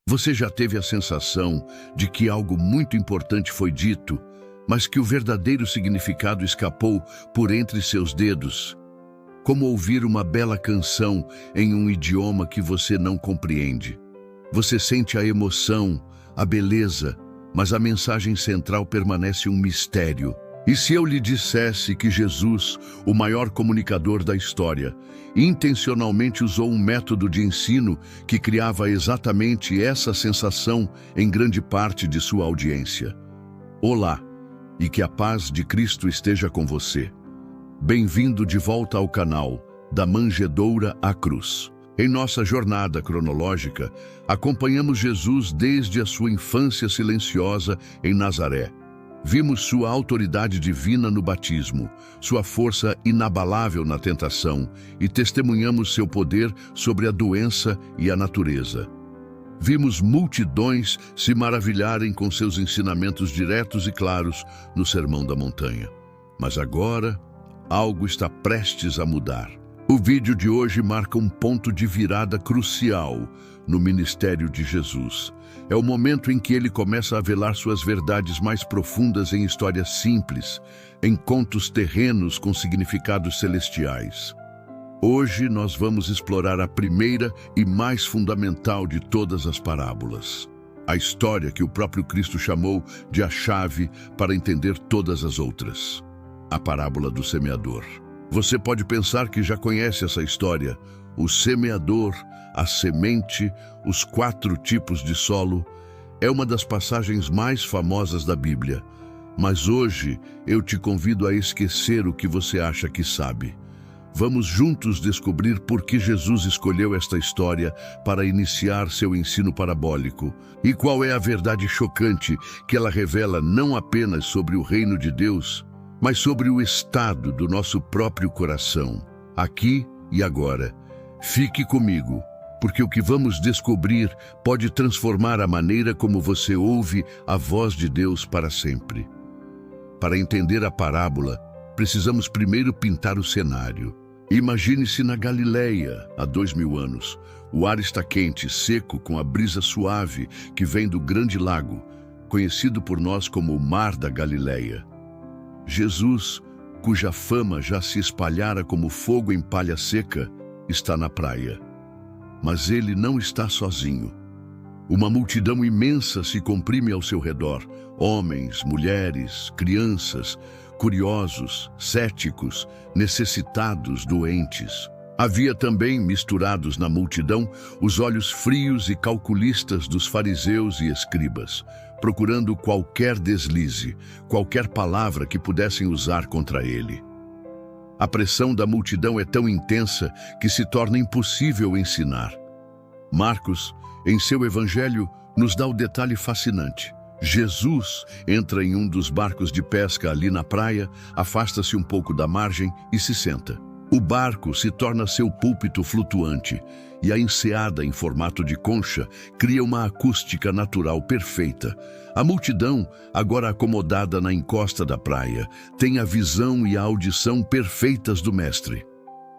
Você já teve a sensação de que algo muito importante foi dito, mas que o verdadeiro significado escapou por entre seus dedos? Como ouvir uma bela canção em um idioma que você não compreende. Você sente a emoção, a beleza, mas a mensagem central permanece um mistério. E se eu lhe dissesse que Jesus, o maior comunicador da história, intencionalmente usou um método de ensino que criava exatamente essa sensação em grande parte de sua audiência? Olá, e que a paz de Cristo esteja com você. Bem-vindo de volta ao canal Da Manjedoura à Cruz. Em nossa jornada cronológica, acompanhamos Jesus desde a sua infância silenciosa em Nazaré. Vimos sua autoridade divina no batismo, sua força inabalável na tentação e testemunhamos seu poder sobre a doença e a natureza. Vimos multidões se maravilharem com seus ensinamentos diretos e claros no Sermão da Montanha. Mas agora, algo está prestes a mudar. O vídeo de hoje marca um ponto de virada crucial no ministério de Jesus. É o momento em que ele começa a velar suas verdades mais profundas em histórias simples, em contos terrenos com significados celestiais. Hoje nós vamos explorar a primeira e mais fundamental de todas as parábolas. A história que o próprio Cristo chamou de a chave para entender todas as outras. A parábola do semeador. Você pode pensar que já conhece essa história. O semeador, a semente, os 4 tipos de solo. É uma das passagens mais famosas da Bíblia. Mas hoje eu te convido a esquecer o que você acha que sabe. Vamos juntos descobrir por que Jesus escolheu esta história para iniciar seu ensino parabólico. E qual é a verdade chocante que ela revela não apenas sobre o reino de Deus, mas sobre o estado do nosso próprio coração, aqui e agora. Fique comigo, porque o que vamos descobrir pode transformar a maneira como você ouve a voz de Deus para sempre. Para entender a parábola, precisamos primeiro pintar o cenário. Imagine-se na Galileia, há 2000 anos. O ar está quente, seco, com a brisa suave que vem do grande lago, conhecido por nós como o Mar da Galileia. Jesus, cuja fama já se espalhara como fogo em palha seca, está na praia. Mas ele não está sozinho. Uma multidão imensa se comprime ao seu redor. Homens, mulheres, crianças, curiosos, céticos, necessitados, doentes. Havia também, misturados na multidão, os olhos frios e calculistas dos fariseus e escribas, procurando qualquer deslize, qualquer palavra que pudessem usar contra ele. A pressão da multidão é tão intensa que se torna impossível ensinar. Marcos, em seu evangelho, nos dá o detalhe fascinante. Jesus entra em um dos barcos de pesca ali na praia, afasta-se um pouco da margem e se senta. O barco se torna seu púlpito flutuante e a enseada em formato de concha cria uma acústica natural perfeita. A multidão, agora acomodada na encosta da praia, tem a visão e a audição perfeitas do Mestre.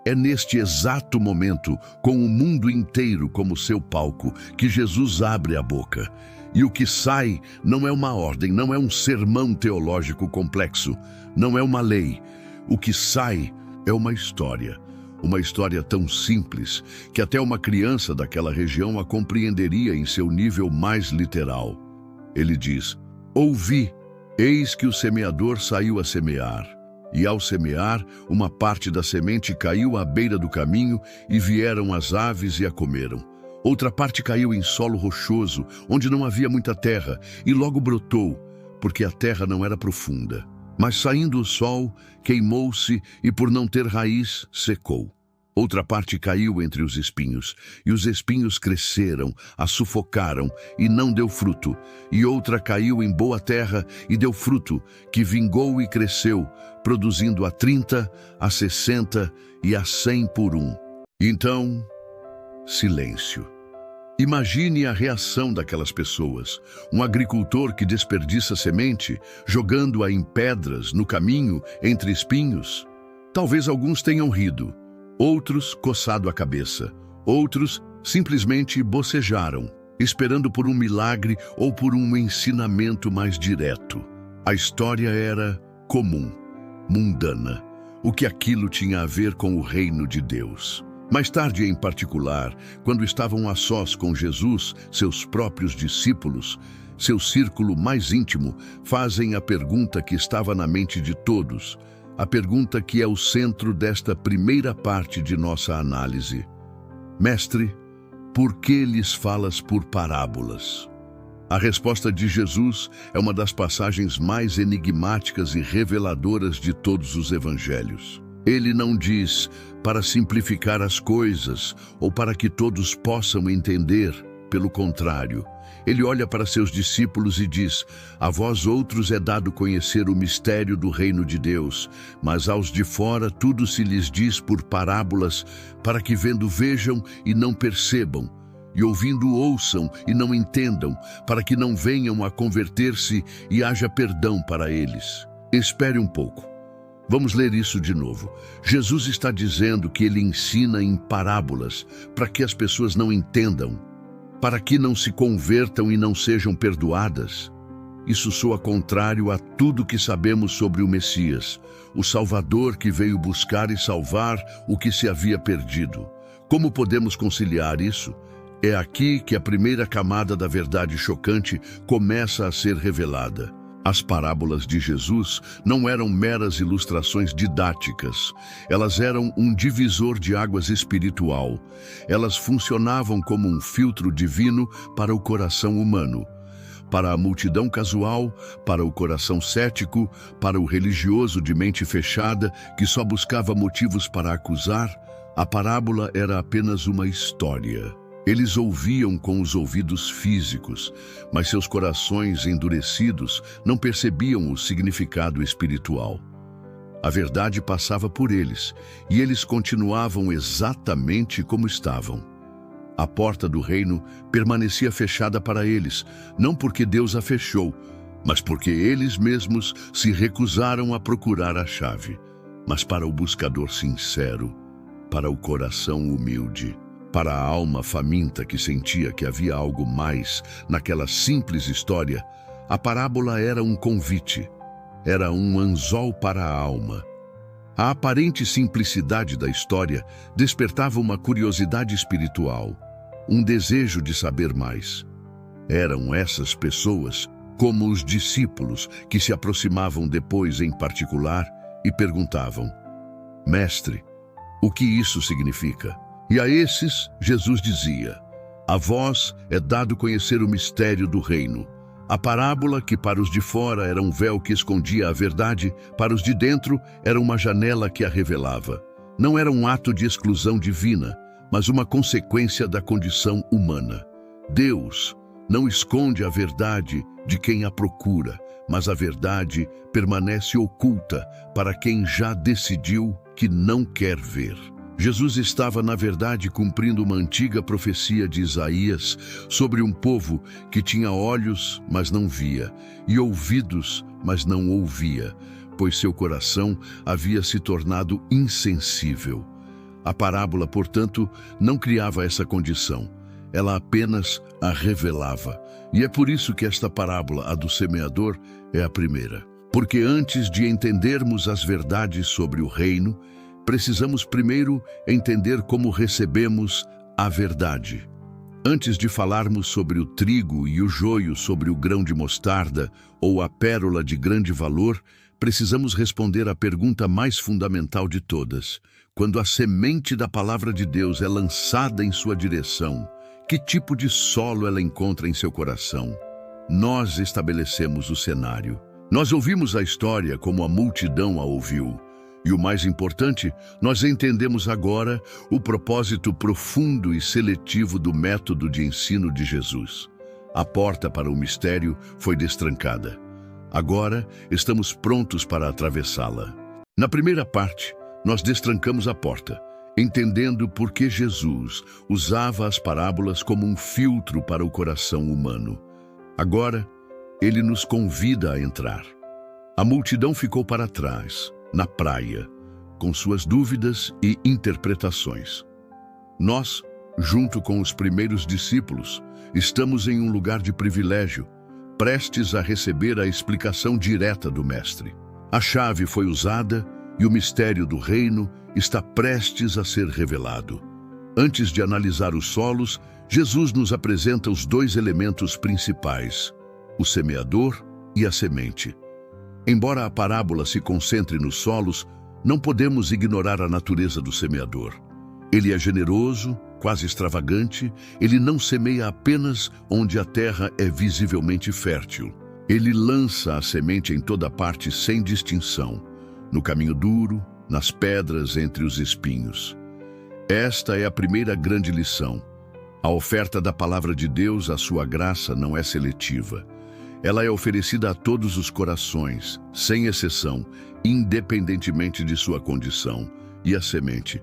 É neste exato momento, com o mundo inteiro como seu palco, que Jesus abre a boca. E o que sai não é uma ordem, não é um sermão teológico complexo, não é uma lei. O que sai é uma história tão simples que até uma criança daquela região a compreenderia em seu nível mais literal. Ele diz: ouvi, eis que o semeador saiu a semear. E ao semear, uma parte da semente caiu à beira do caminho e vieram as aves e a comeram. Outra parte caiu em solo rochoso, onde não havia muita terra, e logo brotou, porque a terra não era profunda. Mas saindo o sol, queimou-se e por não ter raiz, secou. Outra parte caiu entre os espinhos, e os espinhos cresceram, a sufocaram, e não deu fruto. E outra caiu em boa terra e deu fruto, que vingou e cresceu, produzindo a 30, a 60 e a 100 por um. Então, silêncio. Imagine a reação daquelas pessoas. Um agricultor que desperdiça semente, jogando-a em pedras no caminho, entre espinhos. Talvez alguns tenham rido, outros coçado a cabeça, outros simplesmente bocejaram. esperando por um milagre ou por um ensinamento mais direto. A história era comum, mundana. O que aquilo tinha a ver com o reino de Deus? Mais tarde, em particular, quando estavam a sós com Jesus, seus próprios discípulos, seu círculo mais íntimo, fazem a pergunta que estava na mente de todos, a pergunta que é o centro desta primeira parte de nossa análise. Mestre, por que lhes falas por parábolas? A resposta de Jesus é uma das passagens mais enigmáticas e reveladoras de todos os evangelhos. Ele não diz para simplificar as coisas ou para que todos possam entender. Pelo contrário, ele olha para seus discípulos e diz: a vós outros é dado conhecer o mistério do reino de Deus, mas aos de fora tudo se lhes diz por parábolas, para que vendo vejam e não percebam, e ouvindo ouçam e não entendam, para que não venham a converter-se e haja perdão para eles. Espere um pouco. Vamos ler isso de novo. Jesus está dizendo que ele ensina em parábolas para que as pessoas não entendam, para que não se convertam e não sejam perdoadas. Isso soa contrário a tudo que sabemos sobre o Messias, o Salvador que veio buscar e salvar o que se havia perdido. Como podemos conciliar isso? É aqui que a primeira camada da verdade chocante começa a ser revelada. As parábolas de Jesus não eram meras ilustrações didáticas. Elas eram um divisor de águas espiritual. Elas funcionavam como um filtro divino para o coração humano. Para a multidão casual, para o coração cético, para o religioso de mente fechada que só buscava motivos para acusar, a parábola era apenas uma história. Eles ouviam com os ouvidos físicos, mas seus corações endurecidos não percebiam o significado espiritual. A verdade passava por eles, e eles continuavam exatamente como estavam. A porta do reino permanecia fechada para eles, não porque Deus a fechou, mas porque eles mesmos se recusaram a procurar a chave. Mas para o buscador sincero, para o coração humilde, para a alma faminta que sentia que havia algo mais naquela simples história, a parábola era um convite, era um anzol para a alma. A aparente simplicidade da história despertava uma curiosidade espiritual, um desejo de saber mais. Eram essas pessoas, como os discípulos, que se aproximavam depois em particular e perguntavam: Mestre, o que isso significa? E a esses, Jesus dizia: a vós é dado conhecer o mistério do reino. A parábola, que para os de fora era um véu que escondia a verdade, para os de dentro era uma janela que a revelava. Não era um ato de exclusão divina, mas uma consequência da condição humana. Deus não esconde a verdade de quem a procura, mas a verdade permanece oculta para quem já decidiu que não quer ver. Jesus estava, na verdade, cumprindo uma antiga profecia de Isaías sobre um povo que tinha olhos, mas não via, e ouvidos, mas não ouvia, pois seu coração havia se tornado insensível. A parábola, portanto, não criava essa condição, ela apenas a revelava. E é por isso que esta parábola, a do semeador, é a primeira. Porque antes de entendermos as verdades sobre o reino, precisamos primeiro entender como recebemos a verdade. Antes de falarmos sobre o trigo e o joio sobre o grão de mostarda ou a pérola de grande valor, precisamos responder à pergunta mais fundamental de todas. Quando a semente da palavra de Deus é lançada em sua direção, que tipo de solo ela encontra em seu coração? Nós estabelecemos o cenário. Nós ouvimos a história como a multidão a ouviu. E o mais importante, nós entendemos agora o propósito profundo e seletivo do método de ensino de Jesus. A porta para o mistério foi destrancada. Agora, estamos prontos para atravessá-la. Na primeira parte, nós destrancamos a porta, entendendo por que Jesus usava as parábolas como um filtro para o coração humano. Agora, ele nos convida a entrar. A multidão ficou para trás, na praia, com suas dúvidas e interpretações. Nós, Junto com os primeiros discípulos, estamos em um lugar de privilégio, prestes a receber a explicação direta do Mestre. A chave foi usada e o mistério do reino está prestes a ser revelado. Antes de analisar os solos, Jesus nos apresenta os dois elementos principais, o semeador e a semente. Embora a parábola se concentre nos solos, não podemos ignorar a natureza do semeador. Ele é generoso, quase extravagante, ele não semeia apenas onde a terra é visivelmente fértil. Ele lança a semente em toda parte sem distinção, no caminho duro, nas pedras entre os espinhos. Esta é a primeira grande lição. A oferta da palavra de Deus, a sua graça, não é seletiva. Ela é oferecida a todos os corações, sem exceção, independentemente de sua condição. E a semente?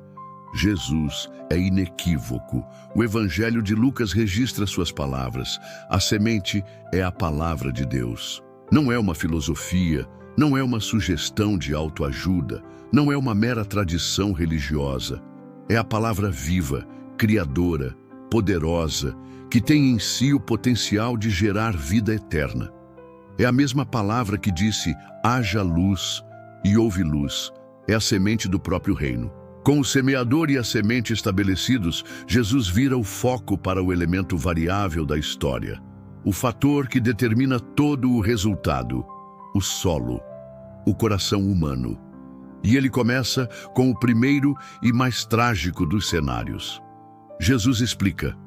Jesus é inequívoco. O Evangelho de Lucas registra suas palavras. A semente é a palavra de Deus. Não é uma filosofia, não é uma sugestão de autoajuda, não é uma mera tradição religiosa. É a palavra viva, criadora, poderosa, que tem em si o potencial de gerar vida eterna. É a mesma palavra que disse, haja luz e houve luz. É a semente do próprio reino. Com o semeador e a semente estabelecidos, Jesus vira o foco para o elemento variável da história. O fator que determina todo o resultado, o solo, o coração humano. E ele começa com o primeiro e mais trágico dos cenários. Jesus explica: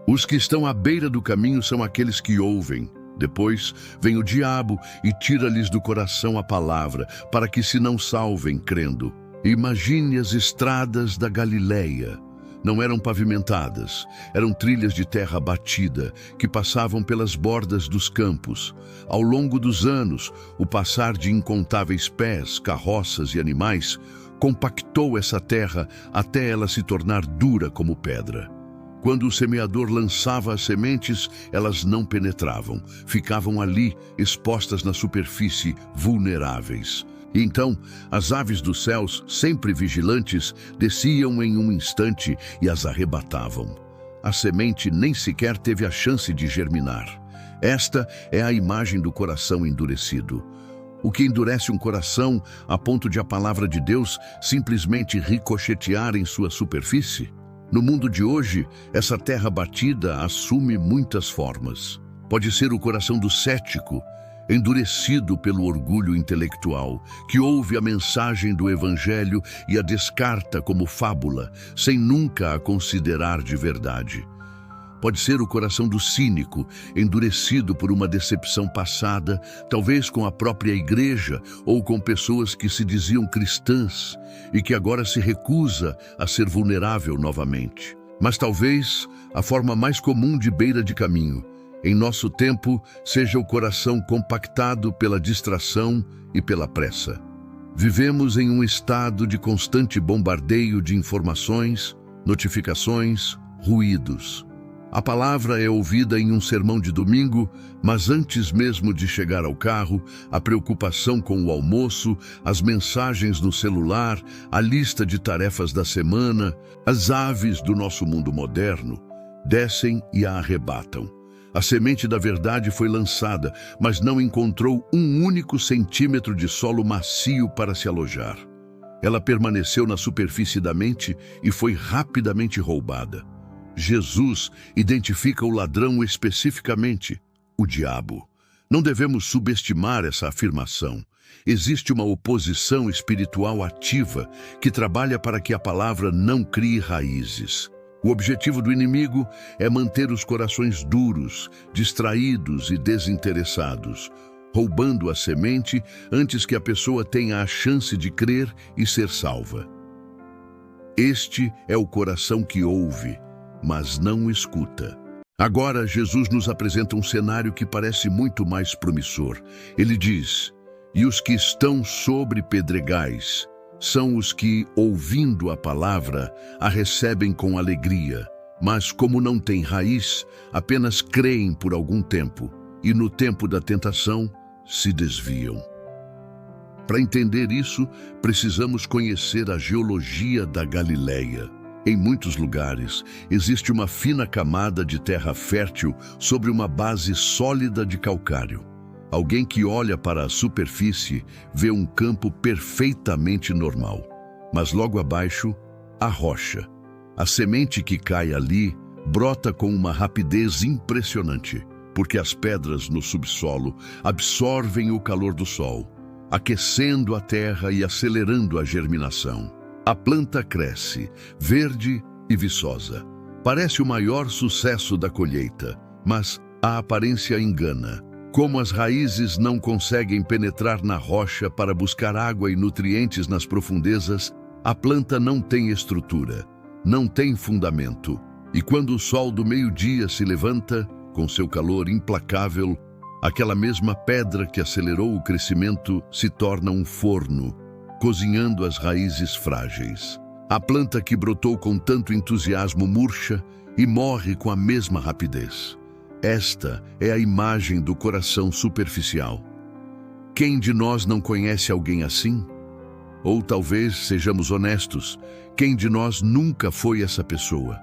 os que estão à beira do caminho são aqueles que ouvem. Depois vem o diabo e tira-lhes do coração a palavra, para que se não salvem crendo. Imagine as estradas da Galileia. Não eram pavimentadas, eram trilhas de terra batida que passavam pelas bordas dos campos. Ao longo dos anos, o passar de incontáveis pés, carroças e animais compactou essa terra até ela se tornar dura como pedra. Quando o semeador lançava as sementes, elas não penetravam, ficavam ali, expostas na superfície, vulneráveis. E então, as aves dos céus, sempre vigilantes, desciam em um instante e as arrebatavam. A semente nem sequer teve a chance de germinar. Esta é a imagem do coração endurecido. O que endurece um coração a ponto de a palavra de Deus simplesmente ricochetear em sua superfície? No mundo de hoje, essa terra batida assume muitas formas. Pode ser o coração do cético, endurecido pelo orgulho intelectual, que ouve a mensagem do Evangelho e a descarta como fábula, sem nunca a considerar de verdade. Pode ser o coração do cínico, endurecido por uma decepção passada, talvez com a própria igreja ou com pessoas que se diziam cristãs e que agora se recusa a ser vulnerável novamente. Mas talvez a forma mais comum de beira de caminho, em nosso tempo, seja o coração compactado pela distração e pela pressa. Vivemos em um estado de constante bombardeio de informações, notificações, ruídos. A palavra é ouvida em um sermão de domingo, mas antes mesmo de chegar ao carro, a preocupação com o almoço, as mensagens no celular, a lista de tarefas da semana, as aves do nosso mundo moderno, descem e a arrebatam. A semente da verdade foi lançada, mas não encontrou um único centímetro de solo macio para se alojar. Ela permaneceu na superfície da mente e foi rapidamente roubada. Jesus identifica o ladrão especificamente, o diabo. Não devemos subestimar essa afirmação. Existe uma oposição espiritual ativa que trabalha para que a palavra não crie raízes. O objetivo do inimigo é manter os corações duros, distraídos e desinteressados, roubando a semente antes que a pessoa tenha a chance de crer e ser salva. Este é o coração que ouve, mas não escuta. Agora, Jesus nos apresenta um cenário que parece muito mais promissor. Ele diz: e os que estão sobre pedregais são os que, ouvindo a palavra, a recebem com alegria, mas como não têm raiz, apenas creem por algum tempo, e no tempo da tentação se desviam. Para entender isso, precisamos conhecer a geologia da Galileia. Em muitos lugares, existe uma fina camada de terra fértil sobre uma base sólida de calcário. Alguém que olha para a superfície vê um campo perfeitamente normal. Mas logo abaixo, a rocha. A semente que cai ali brota com uma rapidez impressionante, porque as pedras no subsolo absorvem o calor do sol, aquecendo a terra e acelerando a germinação. A planta cresce, verde e viçosa. Parece o maior sucesso da colheita, mas a aparência engana. Como as raízes não conseguem penetrar na rocha para buscar água e nutrientes nas profundezas, a planta não tem estrutura, não tem fundamento. E quando o sol do meio-dia se levanta, com seu calor implacável, aquela mesma pedra que acelerou o crescimento se torna um forno, cozinhando as raízes frágeis. A planta que brotou com tanto entusiasmo murcha e morre com a mesma rapidez. Esta é a imagem do coração superficial. Quem de nós não conhece alguém assim? Ou talvez, sejamos honestos, quem de nós nunca foi essa pessoa?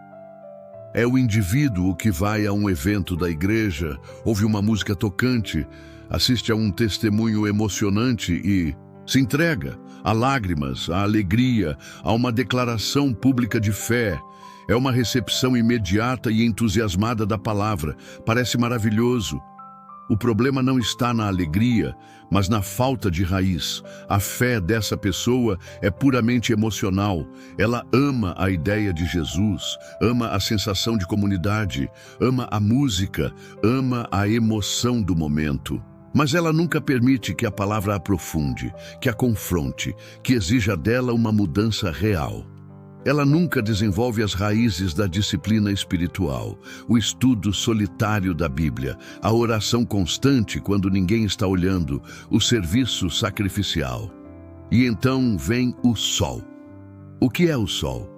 É o indivíduo que vai a um evento da igreja, ouve uma música tocante, assiste a um testemunho emocionante e se entrega a lágrimas, a alegria, a uma declaração pública de fé. É uma recepção imediata e entusiasmada da palavra. Parece maravilhoso. O problema não está na alegria, mas na falta de raiz. A fé dessa pessoa é puramente emocional. Ela ama a ideia de Jesus, ama a sensação de comunidade, ama a música, ama a emoção do momento. Mas ela nunca permite que a palavra aprofunde, que a confronte, que exija dela uma mudança real. Ela nunca desenvolve as raízes da disciplina espiritual, o estudo solitário da Bíblia, a oração constante quando ninguém está olhando, o serviço sacrificial. E então vem o sol. O que é o sol?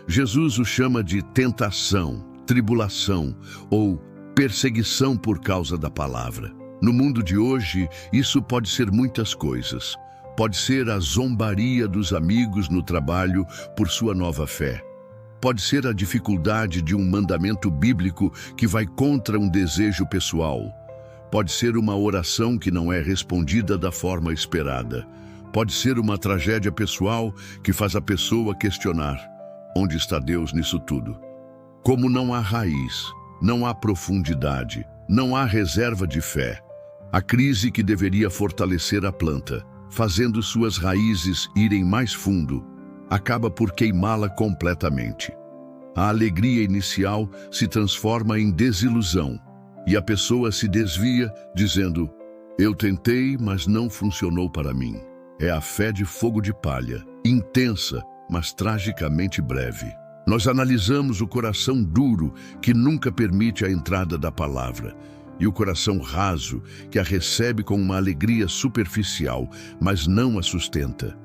Jesus o chama de tentação, tribulação ou perseguição por causa da palavra. No mundo de hoje, isso pode ser muitas coisas. Pode ser a zombaria dos amigos no trabalho por sua nova fé. Pode ser a dificuldade de um mandamento bíblico que vai contra um desejo pessoal. Pode ser uma oração que não é respondida da forma esperada. Pode ser uma tragédia pessoal que faz a pessoa questionar: onde está Deus nisso tudo? Como não há raiz, não há profundidade, não há reserva de fé. A crise que deveria fortalecer a planta, fazendo suas raízes irem mais fundo, acaba por queimá-la completamente. A alegria inicial se transforma em desilusão e a pessoa se desvia, dizendo: eu tentei, mas não funcionou para mim. É a fé de fogo de palha, intensa, mas tragicamente breve. Nós analisamos o coração duro, que nunca permite a entrada da palavra, e o coração raso, que a recebe com uma alegria superficial, mas não a sustenta.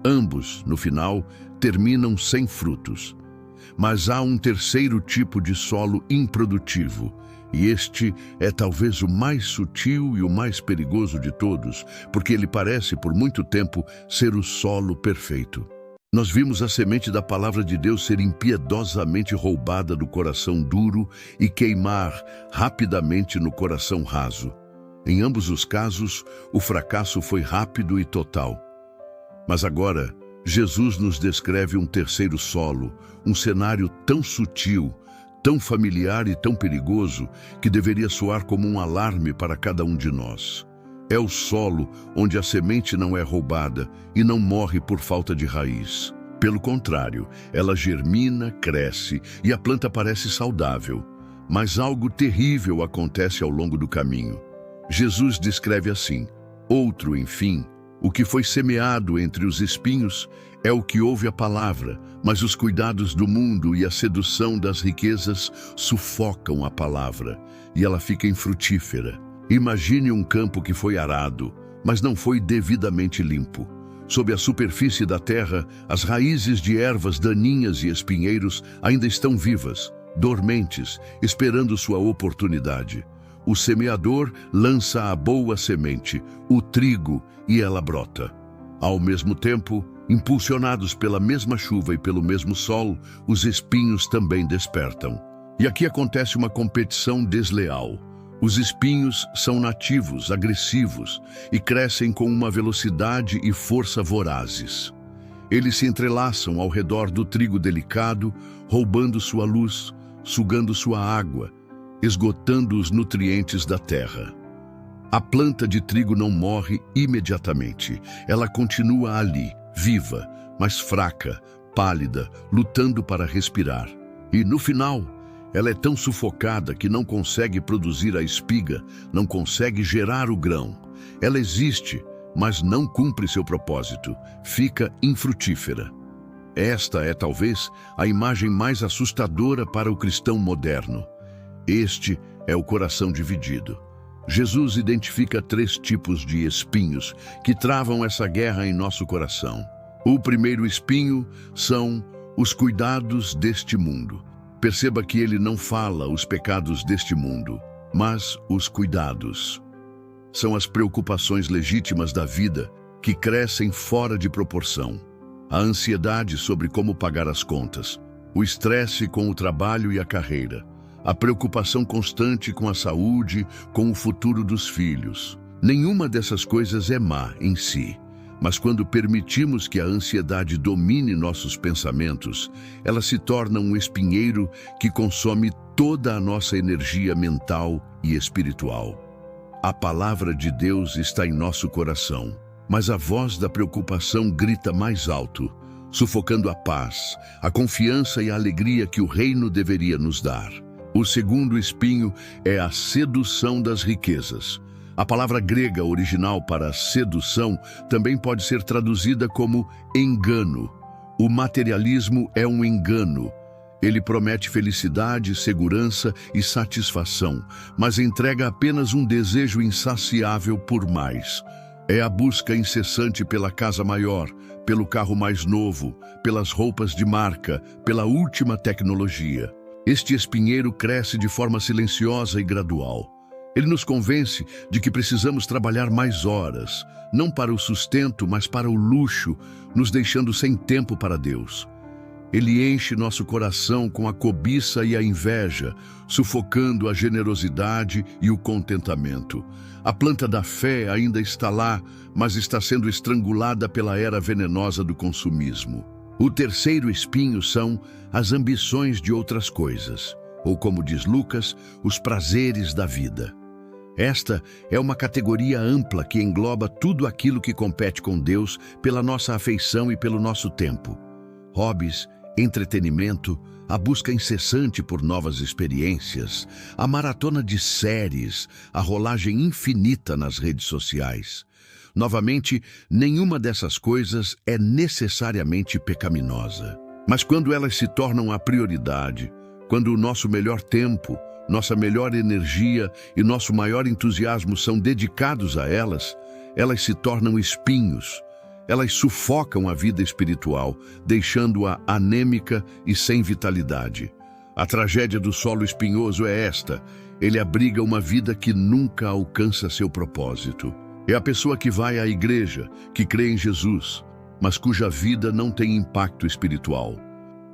Ambos, no final, terminam sem frutos. Mas há um terceiro tipo de solo improdutivo, e este é talvez o mais sutil e o mais perigoso de todos, porque ele parece, por muito tempo, ser o solo perfeito. Nós vimos a semente da palavra de Deus ser impiedosamente roubada do coração duro e queimar rapidamente no coração raso. Em ambos os casos, o fracasso foi rápido e total. Mas agora, Jesus nos descreve um terceiro solo, um cenário tão sutil, tão familiar e tão perigoso, que deveria soar como um alarme para cada um de nós. É o solo onde a semente não é roubada e não morre por falta de raiz. Pelo contrário, ela germina, cresce e a planta parece saudável. Mas algo terrível acontece ao longo do caminho. Jesus descreve assim: outro, enfim, o que foi semeado entre os espinhos é o que ouve a palavra, mas os cuidados do mundo e a sedução das riquezas sufocam a palavra e ela fica infrutífera. Imagine um campo que foi arado, mas não foi devidamente limpo. Sob a superfície da terra, as raízes de ervas daninhas e espinheiros ainda estão vivas, dormentes, esperando sua oportunidade. O semeador lança a boa semente, o trigo, e ela brota. Ao mesmo tempo, Impulsionados pela mesma chuva e pelo mesmo sol, os espinhos também despertam. E aqui acontece uma competição desleal. Os espinhos são nativos, agressivos e crescem com uma velocidade e força vorazes. Eles se entrelaçam ao redor do trigo delicado, roubando sua luz, sugando sua água, esgotando os nutrientes da terra. A planta de trigo não morre imediatamente. Ela continua ali, viva, mas fraca, pálida, lutando para respirar. E, no final, ela é tão sufocada que não consegue produzir a espiga, não consegue gerar o grão. Ela existe, mas não cumpre seu propósito, fica infrutífera. Esta é, talvez, a imagem mais assustadora para o cristão moderno. Este é o coração dividido. Jesus identifica 3 tipos de espinhos que travam essa guerra em nosso coração. O primeiro espinho são os cuidados deste mundo. Perceba que ele não fala os pecados deste mundo, mas os cuidados. São as preocupações legítimas da vida que crescem fora de proporção. A ansiedade sobre como pagar as contas, o estresse com o trabalho e a carreira, a preocupação constante com a saúde, com o futuro dos filhos. Nenhuma dessas coisas é má em si, mas quando permitimos que a ansiedade domine nossos pensamentos, ela se torna um espinheiro que consome toda a nossa energia mental e espiritual. A palavra de Deus está em nosso coração, mas a voz da preocupação grita mais alto, sufocando a paz, a confiança e a alegria que o reino deveria nos dar. O segundo espinho é a sedução das riquezas. A palavra grega original para sedução também pode ser traduzida como engano. O materialismo é um engano. Ele promete felicidade, segurança e satisfação, mas entrega apenas um desejo insaciável por mais. É a busca incessante pela casa maior, pelo carro mais novo, pelas roupas de marca, pela última tecnologia. Este espinheiro cresce de forma silenciosa e gradual. Ele nos convence de que precisamos trabalhar mais horas, não para o sustento, mas para o luxo, nos deixando sem tempo para Deus. Ele enche nosso coração com a cobiça e a inveja, sufocando a generosidade e o contentamento. A planta da fé ainda está lá, mas está sendo estrangulada pela era venenosa do consumismo. O terceiro espinho são as ambições de outras coisas, ou como diz Lucas, os prazeres da vida. Esta é uma categoria ampla que engloba tudo aquilo que compete com Deus pela nossa afeição e pelo nosso tempo. Hobbies, entretenimento, a busca incessante por novas experiências, a maratona de séries, a rolagem infinita nas redes sociais. Novamente, nenhuma dessas coisas é necessariamente pecaminosa. Mas quando elas se tornam a prioridade, quando o nosso melhor tempo, nossa melhor energia e nosso maior entusiasmo são dedicados a elas, elas se tornam espinhos. Elas sufocam a vida espiritual, deixando-a anêmica e sem vitalidade. A tragédia do solo espinhoso é esta: ele abriga uma vida que nunca alcança seu propósito. É a pessoa que vai à igreja, que crê em Jesus, mas cuja vida não tem impacto espiritual.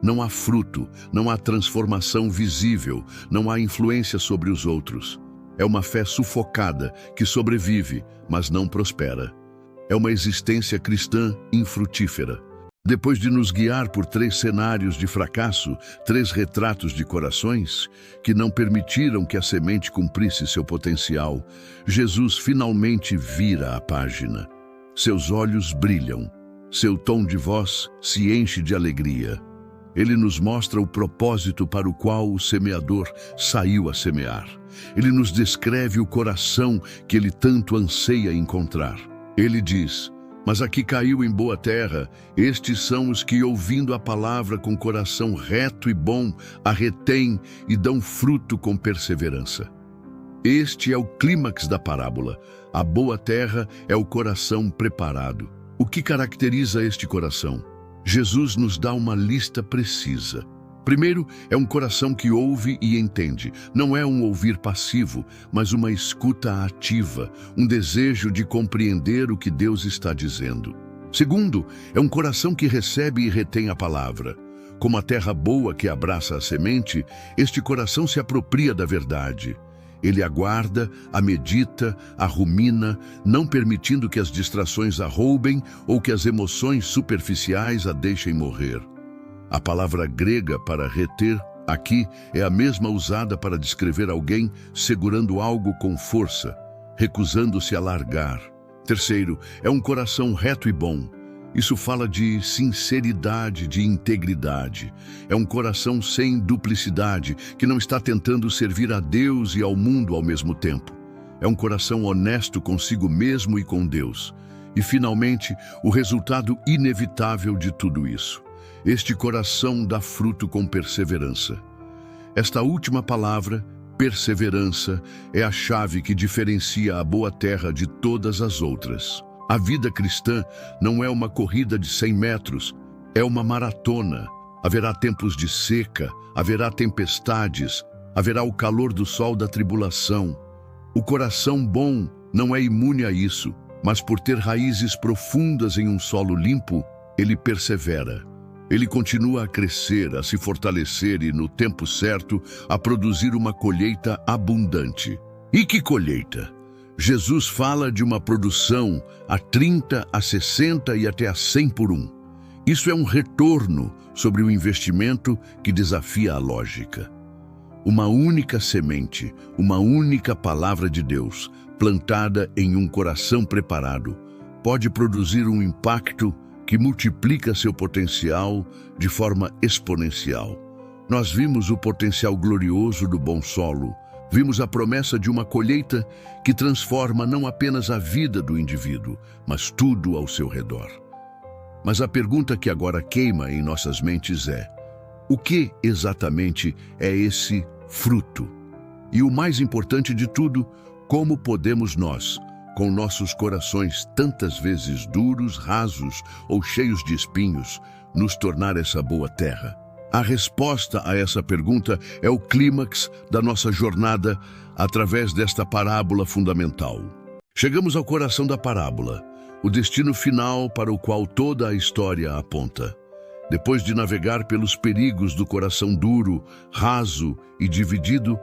Não há fruto, não há transformação visível, não há influência sobre os outros. É uma fé sufocada que sobrevive, mas não prospera. É uma existência cristã infrutífera. Depois de nos guiar por 3 cenários de fracasso, 3 retratos de corações que não permitiram que a semente cumprisse seu potencial, Jesus finalmente vira a página. Seus olhos brilham, seu tom de voz se enche de alegria. Ele nos mostra o propósito para o qual o semeador saiu a semear. Ele nos descreve o coração que ele tanto anseia encontrar. Ele diz: mas aqui caiu em boa terra, estes são os que, ouvindo a palavra com coração reto e bom, a retêm e dão fruto com perseverança. Este é o clímax da parábola. A boa terra é o coração preparado. O que caracteriza este coração? Jesus nos dá uma lista precisa. Primeiro, é um coração que ouve e entende. Não é um ouvir passivo, mas uma escuta ativa, um desejo de compreender o que Deus está dizendo. Segundo, é um coração que recebe e retém a palavra. Como a terra boa que abraça a semente, este coração se apropria da verdade. Ele aguarda, a medita, a rumina, não permitindo que as distrações a roubem ou que as emoções superficiais a deixem morrer. A palavra grega para reter aqui é a mesma usada para descrever alguém segurando algo com força, recusando-se a largar. Terceiro, é um coração reto e bom. Isso fala de sinceridade, de integridade. É um coração sem duplicidade, que não está tentando servir a Deus e ao mundo ao mesmo tempo. É um coração honesto consigo mesmo e com Deus. E, finalmente, o resultado inevitável de tudo isso. Este coração dá fruto com perseverança. Esta última palavra, perseverança, é a chave que diferencia a boa terra de todas as outras. A vida cristã não é uma corrida de 100 metros, é uma maratona. Haverá tempos de seca, haverá tempestades, haverá o calor do sol da tribulação. O coração bom não é imune a isso, mas por ter raízes profundas em um solo limpo, ele persevera. Ele continua a crescer, a se fortalecer e, no tempo certo, a produzir uma colheita abundante. E que colheita? Jesus fala de uma produção a 30, a 60 e até a 100 por um. Isso é um retorno sobre o investimento que desafia a lógica. Uma única semente, uma única palavra de Deus, plantada em um coração preparado, pode produzir um impacto que multiplica seu potencial de forma exponencial. Nós vimos o potencial glorioso do bom solo. Vimos a promessa de uma colheita que transforma não apenas a vida do indivíduo, mas tudo ao seu redor. Mas a pergunta que agora queima em nossas mentes é: o que exatamente é esse fruto? E o mais importante de tudo, como podemos nós, com nossos corações tantas vezes duros, rasos ou cheios de espinhos, nos tornar essa boa terra? A resposta a essa pergunta é o clímax da nossa jornada através desta parábola fundamental. Chegamos ao coração da parábola, o destino final para o qual toda a história aponta. Depois de navegar pelos perigos do coração duro, raso e dividido,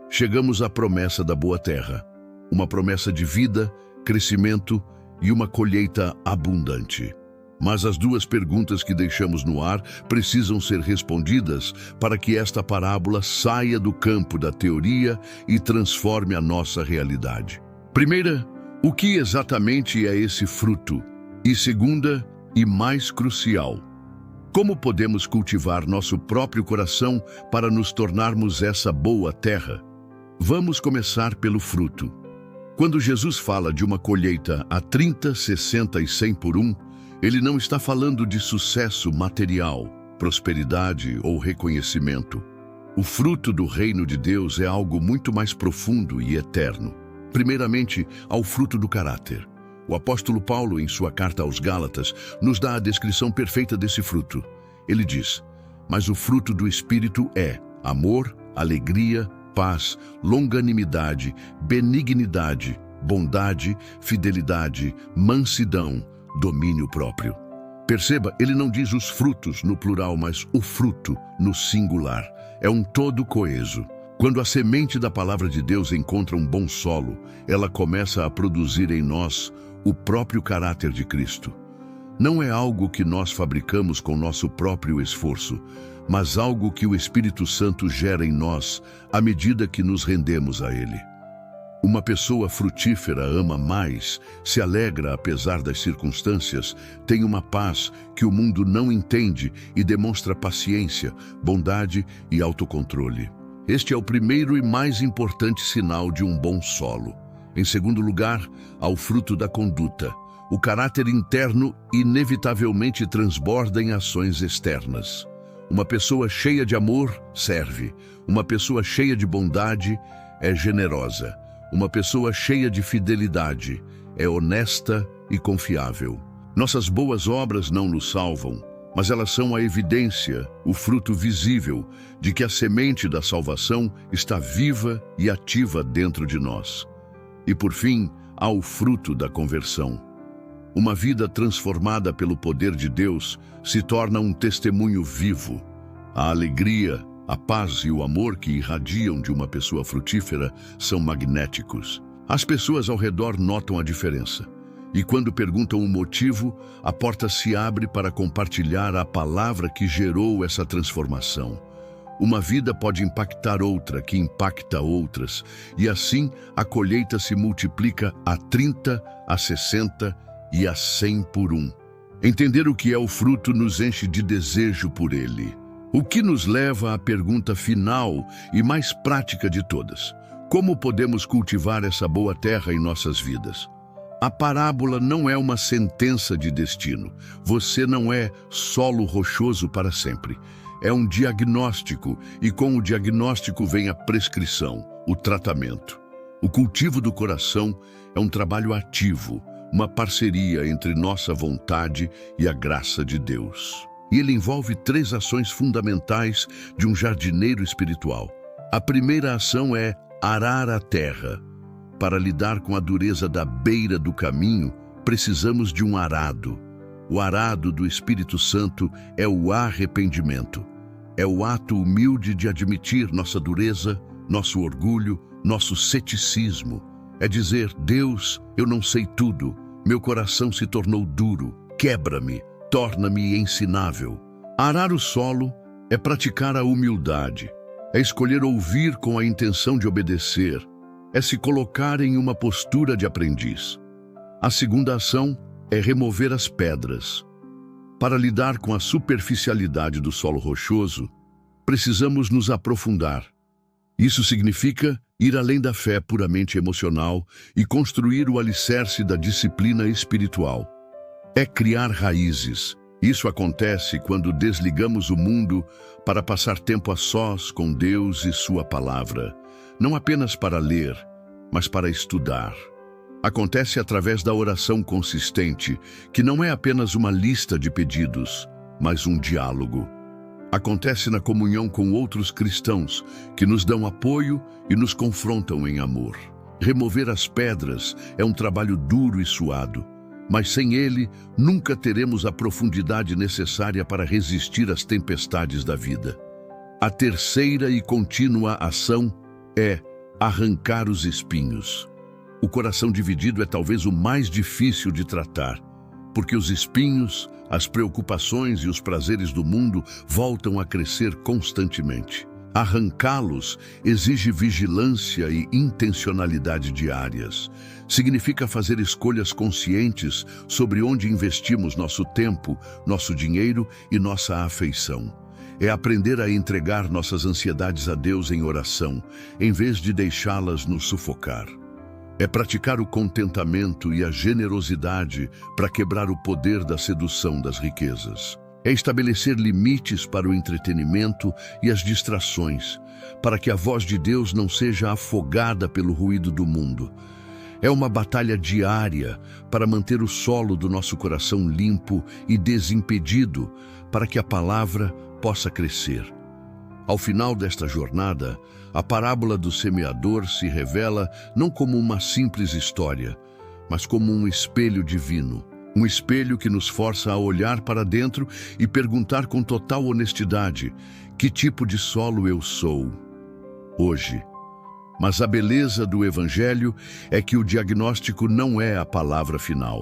chegamos à promessa da boa terra. Uma promessa de vida, crescimento e uma colheita abundante. Mas as duas perguntas que deixamos no ar precisam ser respondidas para que esta parábola saia do campo da teoria e transforme a nossa realidade. Primeira, o que exatamente é esse fruto? E segunda, e mais crucial, como podemos cultivar nosso próprio coração para nos tornarmos essa boa terra? Vamos começar pelo fruto. Quando Jesus fala de uma colheita a 30, 60 e 100 por um, ele não está falando de sucesso material, prosperidade ou reconhecimento. O fruto do reino de Deus é algo muito mais profundo e eterno. Primeiramente, ao fruto do caráter. O apóstolo Paulo, em sua carta aos Gálatas, nos dá a descrição perfeita desse fruto. Ele diz: mas o fruto do Espírito é amor, alegria, paz, longanimidade, benignidade, bondade, fidelidade, mansidão, domínio próprio. Perceba, ele não diz os frutos no plural, mas o fruto no singular. É um todo coeso. Quando a semente da palavra de Deus encontra um bom solo, ela começa a produzir em nós o próprio caráter de Cristo. Não é algo que nós fabricamos com nosso próprio esforço, mas algo que o Espírito Santo gera em nós à medida que nos rendemos a Ele. Uma pessoa frutífera ama mais, se alegra apesar das circunstâncias, tem uma paz que o mundo não entende e demonstra paciência, bondade e autocontrole. Este é o primeiro e mais importante sinal de um bom solo. Em segundo lugar, ao fruto da conduta. O caráter interno inevitavelmente transborda em ações externas. Uma pessoa cheia de amor serve. Uma pessoa cheia de bondade é generosa. Uma pessoa cheia de fidelidade é honesta e confiável. Nossas boas obras não nos salvam, mas elas são a evidência, o fruto visível, de que a semente da salvação está viva e ativa dentro de nós. E por fim, há o fruto da conversão. Uma vida transformada pelo poder de Deus se torna um testemunho vivo. A alegria, a paz e o amor que irradiam de uma pessoa frutífera são magnéticos. As pessoas ao redor notam a diferença. E quando perguntam o motivo, a porta se abre para compartilhar a palavra que gerou essa transformação. Uma vida pode impactar outra, que impacta outras, e assim a colheita se multiplica a 30, a 60 e a 100 por um. Entender o que é o fruto nos enche de desejo por ele. O que nos leva à pergunta final e mais prática de todas: como podemos cultivar essa boa terra em nossas vidas? A parábola não é uma sentença de destino. Você não é solo rochoso para sempre. É um diagnóstico, e com o diagnóstico vem a prescrição, o tratamento. O cultivo do coração é um trabalho ativo, uma parceria entre nossa vontade e a graça de Deus. E ele envolve 3 ações fundamentais de um jardineiro espiritual. A primeira ação é arar a terra. Para lidar com a dureza da beira do caminho, precisamos de um arado. O arado do Espírito Santo é o arrependimento. É o ato humilde de admitir nossa dureza, nosso orgulho, nosso ceticismo. É dizer: Deus, eu não sei tudo, meu coração se tornou duro, quebra-me, torna-me ensinável. Arar o solo é praticar a humildade, é escolher ouvir com a intenção de obedecer, é se colocar em uma postura de aprendiz. A segunda ação é remover as pedras. Para lidar com a superficialidade do solo rochoso, precisamos nos aprofundar. Isso significa ir além da fé puramente emocional e construir o alicerce da disciplina espiritual. É criar raízes. Isso acontece quando desligamos o mundo para passar tempo a sós com Deus e sua palavra, não apenas para ler, mas para estudar. Acontece através da oração consistente, que não é apenas uma lista de pedidos, mas um diálogo. Acontece na comunhão com outros cristãos, que nos dão apoio e nos confrontam em amor. Remover as pedras é um trabalho duro e suado, mas sem ele, nunca teremos a profundidade necessária para resistir às tempestades da vida. A terceira e contínua ação é arrancar os espinhos. O coração dividido é talvez o mais difícil de tratar, porque os espinhos, as preocupações e os prazeres do mundo voltam a crescer constantemente. Arrancá-los exige vigilância e intencionalidade diárias. Significa fazer escolhas conscientes sobre onde investimos nosso tempo, nosso dinheiro e nossa afeição. É aprender a entregar nossas ansiedades a Deus em oração, em vez de deixá-las nos sufocar. É praticar o contentamento e a generosidade para quebrar o poder da sedução das riquezas. É estabelecer limites para o entretenimento e as distrações, para que a voz de Deus não seja afogada pelo ruído do mundo. É uma batalha diária para manter o solo do nosso coração limpo e desimpedido, para que a palavra possa crescer. Ao final desta jornada, a parábola do semeador se revela não como uma simples história, mas como um espelho divino. Um espelho que nos força a olhar para dentro e perguntar com total honestidade: que tipo de solo eu sou hoje? Mas a beleza do Evangelho é que o diagnóstico não é a palavra final.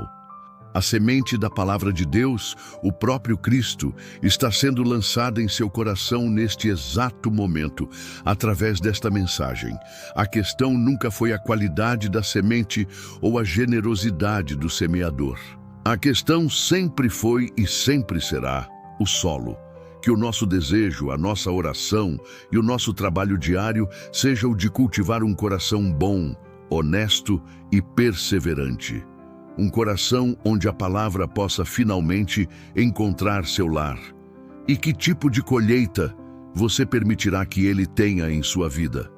A semente da palavra de Deus, o próprio Cristo, está sendo lançada em seu coração neste exato momento, através desta mensagem. A questão nunca foi a qualidade da semente ou a generosidade do semeador. A questão sempre foi e sempre será o solo. Que o nosso desejo, a nossa oração e o nosso trabalho diário seja o de cultivar um coração bom, honesto e perseverante. Um coração onde a palavra possa finalmente encontrar seu lar. E que tipo de colheita você permitirá que ele tenha em sua vida?